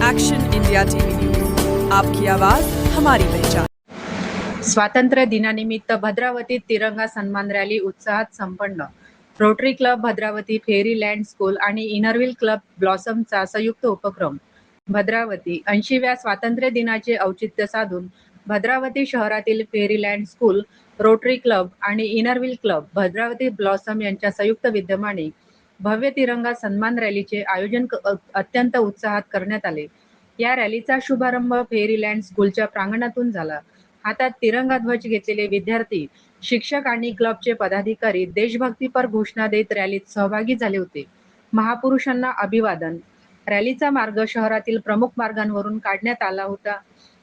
Action India TV news, आपकी आवाज हमारी पहचान। स्वातंत्र्य दिनानिमित्त भद्रावतीत तिरंगा सन्मान रॅली उत्साहात संपन्न। रोटरी क्लब भद्रावती, फेरीलँड स्कूल आणि इनरव्हील क्लब ब्लॉसमचा संयुक्त उपक्रम। भद्रावती 80व्या स्वातंत्र्य दिनाचे औचित्य साधून भद्रावती शहरातील फेरीलँड स्कूल, रोटरी क्लब आणि इनरव्हील क्लब भद्रावती ब्लॉसम यांच्या संयुक्त विद्यमाने भव्य तिरंगा सन्मान रॅलीचे आयोजन अत्यंत उत्साहात करण्यात आले। या रॅलीचा शुभारंभ फेरीलँड स्कूलच्या प्रांगणातून झाला। हातात तिरंगा ध्वज घेतलेले विद्यार्थी, शिक्षक आणि क्लबचे पदाधिकारी देशभक्तीपर घोषणा देत रॅलीत सहभागी झाले होते। महापुरुषांना अभिवादन। रॅलीचा मार्ग शहरातील प्रमुख मार्गांवरून काढण्यात आला होता।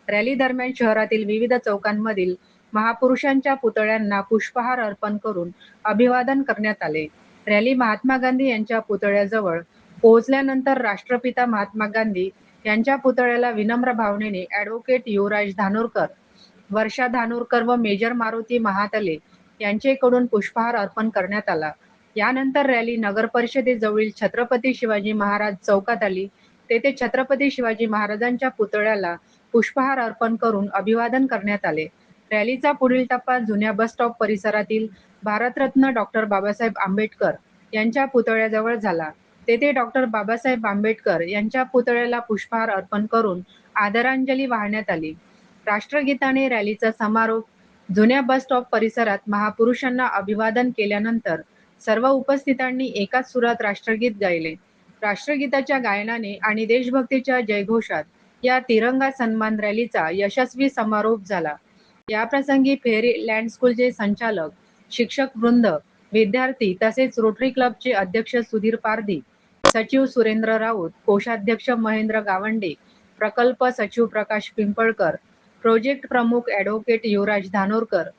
रॅली दरम्यान शहरातील विविध चौकांमधील महापुरुषांच्या पुतळ्यांना पुष्पहार अर्पण करून अभिवादन करण्यात आले। रॅली महात्मा गांधी यांच्या पुतळ्याजवळ पोहोचल्यानंतर राष्ट्रपिता महात्मा गांधी यांच्या पुतळ्याला विनम्र भावनेने ॲडव्होकेट युवराज धानोरकर, वर्षा धानोरकर व मेजर मारुती महातले यांचेकडून पुष्पहार अर्पण करण्यात आला। यानंतर रॅली नगर परिषदेजवळील छत्रपती शिवाजी महाराज चौकात आली। तेथे छत्रपती शिवाजी महाराजांच्या पुतळ्याला पुष्पहार अर्पण करून अभिवादन करण्यात आले। रॅलीचा पुढील टप्पा जुन्या बस स्टॉप परिसरातील भारतरत्न डॉक्टर बाबासाहेब आंबेडकर यांच्या पुतळ्याजवळ झाला। तेथे डॉक्टर बाबासाहेब आंबेडकर यांच्या पुतळ्याला पुष्पहार अर्पण करून आदरांजली वाहण्यात आली। राष्ट्रगीताने रॅलीचा समारोप। जुन्या बस स्टॉप परिसरात महापुरुषांना अभिवादन केल्यानंतर सर्व उपस्थितांनी एकाच सुरात राष्ट्रगीत गायले। राष्ट्रगीताच्या गायनाने आणि देशभक्तीच्या जयघोषात या तिरंगा सन्मान रॅलीचा यशस्वी समारोप झाला। याप्रसंगी फेरीलँड स्कूलचे संचालक, शिक्षक वृंद, विद्यार्थी तसेच रोटरी क्लबचे अध्यक्ष सुधीर पारधी, सचिव सुरेंद्र राऊत, कोषाध्यक्ष महेंद्र गावंडे, प्रकल्प सचिव प्रकाश पिंपळकर, प्रोजेक्ट प्रमुख ॲडव्होकेट युवराज धानोरकर,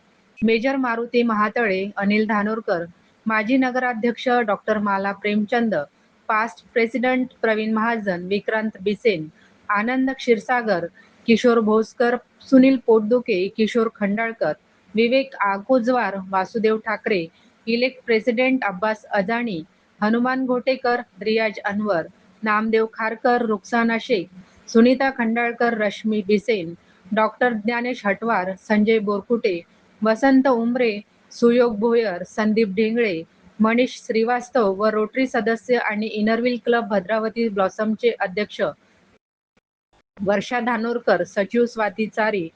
मेजर मारुती महातळे, अनिल धानोरकर, माजी नगराध्यक्ष डॉक्टर माला प्रेमचंद, पास्ट प्रेसिडेंट प्रवीण महाजन, विक्रांत बिसेन, आनंद क्षीरसागर, किशोर भोसकर, सुनील पोटदुखे, किशोर खंडाळकर, विवेक आगोजवार, वासुदेव ठाकरे, इलेक्ट प्रेसिडेंट अब्बास अजाणी, हनुमान घोटेकर, रियाज अनवर, नामदेव खारकर, रुखसाना शेख, सुनीता खंडाळकर, रश्मी बिसेन, डॉक्टर ज्ञानेश हटवार, संजय बोरकुटे, वसंत उमरे, सुयोग भोयर, संदीप ढेंगळे, मनीष श्रीवास्तव व रोटरी सदस्य आणि इनरव्हील क्लब भद्रावती ब्लॉसमचे अध्यक्ष वर्षा धानोरकर, सचिव स्वाती चारी,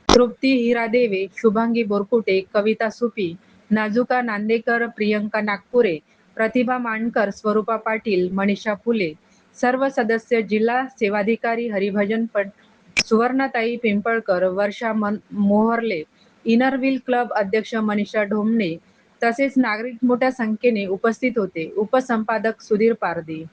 तृप्ती हिरादेवे, शुभांगी बोरकुटे, कविता सुपी, नाजुका नांदेकर, प्रियंका नागपुरे, प्रतिभा मांडकर, स्वरूपा पाटील, मनीषा फुले, सर्व सदस्य, जिल्हा सेवाधिकारी हरिभजन सुवर्णाताई पिंपळकर, वर्षा मोहर्ले, इनरव्हील क्लब अध्यक्ष मनीषा ढोमणे तसेच नागरिक मोठ्या संख्येने उपस्थित होते। उपसंपादक सुधीर पारधी।